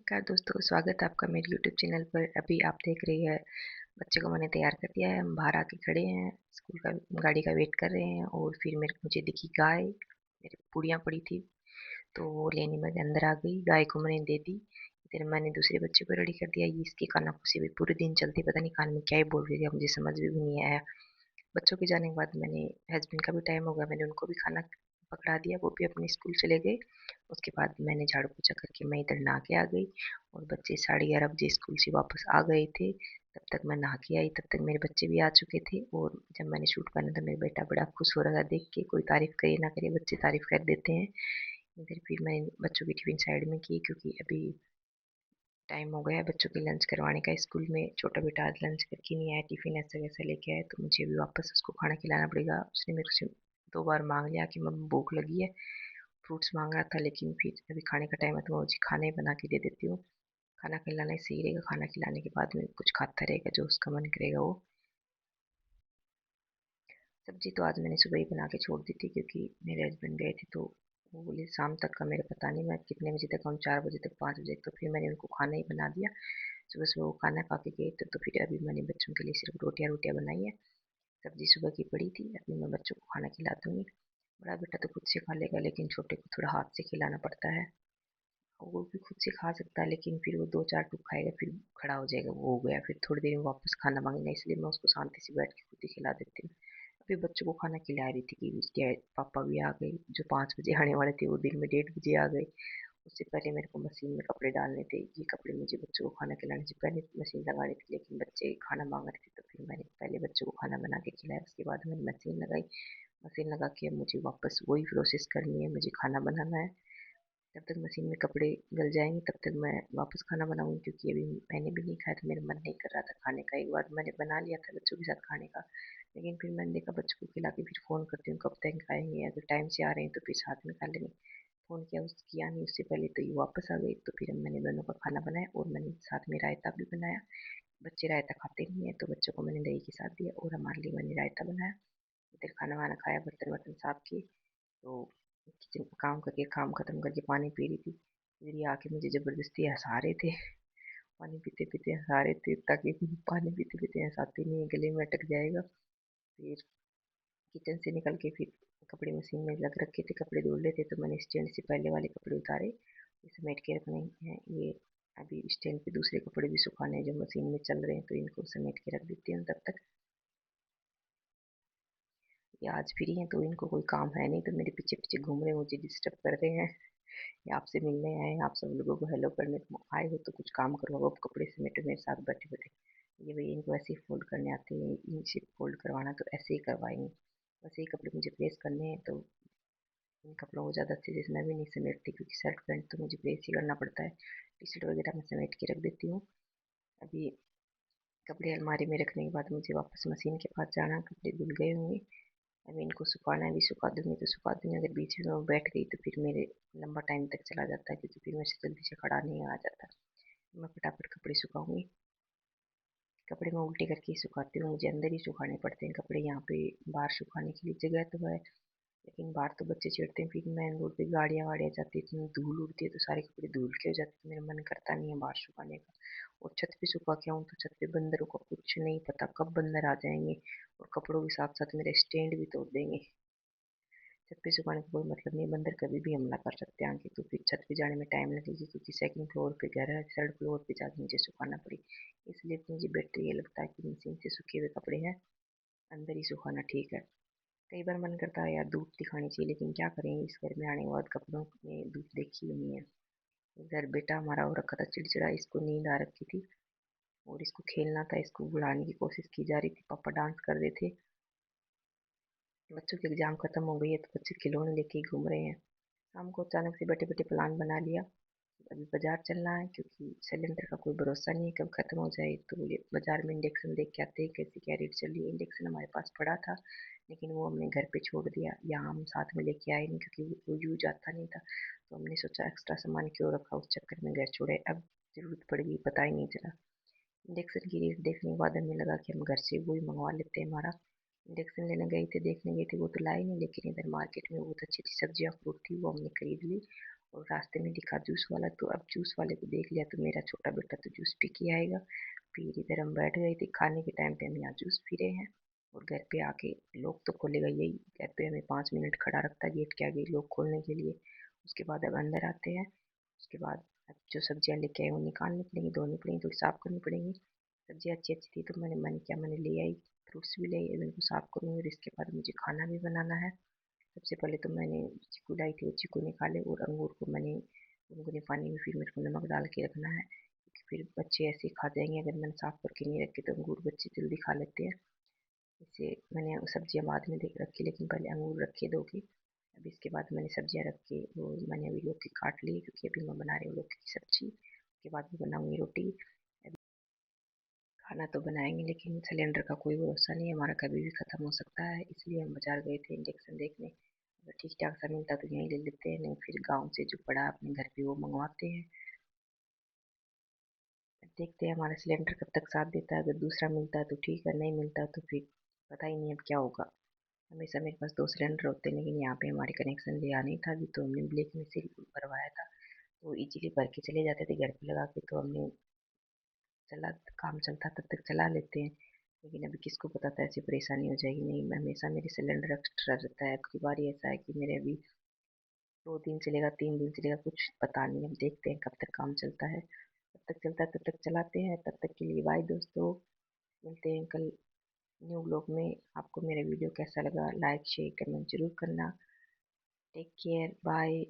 नमस्कार दोस्तों, स्वागत है आपका मेरे यूट्यूब चैनल पर। अभी आप देख रही है बच्चे को मैंने तैयार कर दिया है। हम बाहर आके खड़े हैं, स्कूल का गाड़ी का वेट कर रहे हैं और फिर मेरे मुझे दिखी गाय, मेरी पूड़ियाँ पड़ी थी तो वो लेने मैं अंदर आ गई। गाय को मैंने दे दी। फिर मैंने दूसरे बच्चे को रेडी कर दिया। ये इसकी कानाफूसी भी पूरे दिन चलती, पता नहीं कान में क्या ही बोल रही थी, मुझे समझ भी नहीं आया। बच्चों के जाने के बाद मैंने हस्बैंड का भी टाइम हो गया, मैंने उनको भी खाना पकड़ा दिया, वो भी अपने स्कूल चले गए। उसके बाद मैंने झाड़ू पोछा करके मैं इधर नहा के आ गई और बच्चे 11:30 बजे स्कूल से वापस आ गए थे। तब तक मैं नहा के आई, तब तक मेरे बच्चे भी आ चुके थे और जब मैंने शूट पहना था मेरा बेटा बड़ा खुश हो रहा था देख के। कोई तारीफ करे ना करे, बच्चे तारीफ कर देते हैं। इधर फिर मैंने बच्चों की टिफिन साइड में की क्योंकि अभी टाइम हो गया है बच्चों की लंच करवाने का। स्कूल में छोटा बेटा आज लंच करके नहीं आया, टिफिन ऐसा वैसा लेके आया तो मुझे भी वापस उसको खाना खिलाना पड़ेगा। उसने मेरे से 2 बार मांग लिया कि मम्मी भूख लगी है। फ्रूट्स मांग रहा था लेकिन फिर अभी खाने का टाइम है तो मैं मुझे खाना ही बना के दे देती हूँ। खाना खिलाना ही सही रहेगा, खाना खिलाने के बाद में कुछ खाता रहेगा जो उसका मन करेगा वो। सब्जी तो आज मैंने सुबह ही बना के छोड़ दी थी क्योंकि मेरे हस्बैंड गए थे तो वो बोले शाम तक का मेरा पता नहीं मैं कितने बजे तक आऊँ, 4 बजे तक 5 बजे, तो फिर मैंने उनको खाना ही बना दिया। सुबह सुबह वो खाना खा के गए थे तो फिर अभी मैंने बच्चों के लिए सिर्फ रोटियां रोटियां बनाई है। सब्जी सुबह की पड़ी थी, अभी मैं बच्चों को खाना खिला दूंगी। बड़ा बेटा तो खुद से खा लेगा लेकिन छोटे को थोड़ा हाथ से खिलाना पड़ता है। वो भी खुद से खा सकता है लेकिन फिर वो 2-4 टूक खाएगा फिर खड़ा हो जाएगा, वो हो गया फिर थोड़ी देर में वापस खाना मांगेगा, इसलिए मैं उसको शांति से बैठ के खुद ही खिला देती हूँ। अभी बच्चों को खाना खिला रही थी कि उसके पापा भी आ गए, जो 5 बजे आने वाले थे वो दिन में 1:30 बजे आ गए। उससे पहले मेरे को मशीन में कपड़े डालने थे, ये कपड़े मुझे बच्चों को खाना खिलाने से पहले मशीन लगानी थी लेकिन बच्चे खाना मांग रहे थे तो फिर मैंने पहले बच्चों को खाना बना के खिलाया, उसके बाद मैंने मशीन लगाई। मशीन लगा के अब मुझे वापस वही प्रोसेस करनी है, मुझे खाना बनाना है। जब तक मशीन में कपड़े गल जाएंगे तब तक मैं वापस खाना बनाऊंगी क्योंकि अभी मैंने भी नहीं खाया तो मेरा मन नहीं कर रहा था खाने का। एक बार मैंने बना लिया था बच्चों के साथ खाने का लेकिन फिर मैंने देखा बच्चों को खिला के फिर फ़ोन करती हूँ कब तक खाएंगे, अगर टाइम से आ रहे हैं तो फिर साथ में खा लेंगे। फ़ोन किया, उस किया नहीं, उससे पहले तो ये वापस आ गई तो फिर मैंने दोनों का खाना बनाया और मैंने साथ में रायता भी बनाया। बच्चे रायता खाते नहीं है तो बच्चों को मैंने दही के साथ दिया और हमारे लिए मैंने रायता बनाया। इधर खाना वाना खाया, बर्तन वर्तन साफ किए तो किचन का काम करके काम खत्म करके पानी पी रही थी। फिर ये आके मुझे जबरदस्ती हंसा रहे थे, पानी पीते पीते हंसा रहे थे ताकि पानी पीते पीते हंसाते नहीं है, गले में अटक जाएगा। फिर किचन से निकल के फिर कपड़े मशीन में लग रखे थे, कपड़े धुल रहे थे तो मैंने स्टैंड से पहले वाले कपड़े उतारे, ये समेट के रखने हैं। ये अभी स्टैंड पे दूसरे कपड़े भी सुखाने हैं जो मशीन में चल रहे हैं तो इनको समेट के रख देती हूँ तब तक। ये आज फ्री हैं तो इनको कोई काम है नहीं तो मेरे पीछे पीछे घूम रहे हैं, मुझे डिस्टर्ब कर रहे हैं। ये आपसे मिलने आए हैं, आप सब लोगों को हेलो करने तुम आए हो तो कुछ काम करो, अब कपड़े समेटो मेरे साथ बैठे बैठे। ये भैया इनको ऐसे ही फोल्ड करने आते हैं, इनसे फोल्ड करवाना तो ऐसे ही करवाएंगे। वैसे ही कपड़े मुझे प्रेस करने हैं तो इन कपड़ों को ज़्यादा अच्छे से मैं भी नहीं समेटती क्योंकि शर्ट पैंट तो मुझे प्रेस ही करना पड़ता है। टी शर्ट वगैरह मैं समेट के रख देती हूँ। अभी कपड़े अलमारी में रखने के बाद मुझे वापस मशीन के पास जाना, कपड़े धुल गए होंगे। अभी इनको सुखाना है, भी सुखा दूंगी तो सुखा दूंगी, अगर बीच में वो बैठ गई तो फिर मेरे लंबा टाइम तक चला जाता है क्योंकि फिर मेरे से जल्दी से खड़ा नहीं आ जाता। मैं फटाफट कपड़े सुखाऊंगी। कपड़े मैं उल्टे करके ही सुखाती हूँ, मुझे अंदर ही सुखाने पड़ते हैं कपड़े। यहाँ पे बाहर सुखाने के लिए जगह तो है लेकिन बाहर तो बच्चे छेड़ते हैं, फिर मेन रोड पे गाड़ियाँ वाड़ियाँ जाती है, इतनी धूल उड़ती है तो सारे कपड़े धूल के हो जाते हैं, तो मेरा मन करता नहीं है बाहर सुखाने का। और छत पे सुखा के आऊँ तो छत पे बंदरों का कुछ नहीं पता कब बंदर आ जाएंगे और कपड़ों के साथ साथ मेरे स्टैंड भी तोड़ देंगे। छत पे सुखाने का कोई मतलब नहीं, बंदर कभी भी हमला कर सकते हैं आके, तो फिर छत पे जाने में टाइम लगेगी क्योंकि सेकंड फ्लोर पे घर है, थर्ड फ्लोर पे जाके मुझे सुखाना पड़ी। इसलिए तो मुझे बेटर ये लगता है कि मशीन से सूखे हुए कपड़े हैं अंदर ही सुखाना ठीक है। कई बार मन करता है यार धूप दिखानी चाहिए लेकिन क्या करेंगे, इस घर में आने के बाद कपड़ों में धूप देखी ही नहीं है। इधर बेटा हमारा हो रखा था चिड़चिड़ा, इसको नींद आ रखी थी और इसको खेलना था, इसको बुलाने की कोशिश की जा रही थी, पापा डांस कर रहे थे। बच्चों की एग्जाम खत्म हो गई है तो बच्चे खिलौने लेके ही घूम रहे हैं। शाम को अचानक से बैठे बैठे प्लान बना लिया, अभी बाजार चलना है क्योंकि सिलेंडर का कोई भरोसा नहीं है कब खत्म हो जाए, तो ये बाजार में इंडक्शन देख के आते हैं कैसे क्या रेट चल रही है। इंडक्शन हमारे पास पड़ा था लेकिन वो हमने घर पे छोड़ दिया, यहाँ हम साथ में लेके आए नहीं क्योंकि वो यूज आता नहीं था, तो हमने सोचा एक्स्ट्रा सामान क्यों रखा, उस चक्कर में घर छोड़े, अब जरूरत पड़ गई पता ही नहीं चला। इंडक्शन की रेट देखने के बाद हमें लगा कि हम घर से वही मंगवा लेते हैं। हमारा इंडक्शन लेने गए थे, देखने गए थे, वो तो लाए नहीं लेकिन इधर मार्केट में बहुत अच्छी अच्छी सब्जियाँ फ्रूट थी वो हमने खरीद ली और रास्ते में दिखा जूस वाला, तो अब जूस वाले को देख लिया तो मेरा छोटा बेटा तो जूस पी के आएगा। फिर इधर हम बैठ गए थे खाने के टाइम पे, हम यहाँ जूस पी रहे हैं। और घर पे आके लोग तो खोलेगा यही, घर पे हमें 5 मिनट खड़ा रखता है गेट के आगे लोग खोलने के लिए। उसके बाद अब अंदर आते हैं। उसके बाद अब जो सब्जियां लेके आए वो निकालनी पड़ेंगी, धोनी पड़ेंगी, थोड़ी साफ करनी पड़ेंगी। सब्जियां अच्छी अच्छी थी तो मैंने क्या, मैंने ले आई। फ्रूट्स भी ले आई, अब इनको साफ करूँगी और इसके बाद मुझे खाना भी बनाना है। सबसे पहले तो मैंने चीकू लाई थी, वो चीकू निकाले, और अंगूर को मैंने गुनगुने पानी में फिर मेरे को नमक डाल के रखना है, क्योंकि फिर बच्चे ऐसे ही खा जाएंगे अगर मैंने साफ करके नहीं रखे, तो अंगूर बच्चे जल्दी खा लेते हैं। इससे मैंने सब्जियां बाद में देख रखी, लेकिन पहले अंगूर रखे दो के। अब इसके बाद मैंने सब्जियां रख के, वो मैंने अभी लौकी काट ली, क्योंकि अभी मैं बना रही हूँ लौकी की सब्जी। उसके बाद मैं बनाऊंगी रोटी। खाना तो बनाएंगे, लेकिन सिलेंडर का कोई भरोसा नहीं है, हमारा कभी भी ख़त्म हो सकता है, इसलिए हम बाजार गए थे इंडक्शन देखने। अगर ठीक ठाक सा मिलता तो यहीं ले लेते हैं, नहीं फिर गांव से जो पड़ा अपने घर पे वो मंगवाते हैं। देखते हैं हमारा सिलेंडर कब तक साथ देता है, अगर दूसरा मिलता है तो ठीक है, नहीं मिलता तो फिर पता ही नहीं अब क्या होगा। हमेशा मेरे पास 2 सिलेंडर होते हैं, लेकिन यहाँ पे हमारे कनेक्शन लिया नहीं था अभी, तो हमने ब्लैक में से भरवाया था, तो इजीली भर के चले जाते थे घर पे लगा के, तो हमने चला, काम चलता तब तक चला लेते हैं। लेकिन अभी किसको पता था ऐसी परेशानी हो जाएगी, नहीं मैं हमेशा मेरे सिलेंडर एक्स्ट्रा रहता है। अब की बार ऐसा है कि मेरे अभी 2 दिन चलेगा, 3 दिन चलेगा, कुछ पता नहीं, अब देखते हैं कब तक काम चलता है। जब तक चलता है तब तक चलाते हैं, तब तक के लिए बाय दोस्तों। मिलते हैं कल न्यू ब्लॉग में। आपको मेरा वीडियो कैसा लगा, लाइक शेयर कमेंट जरूर करना। Take care, bye.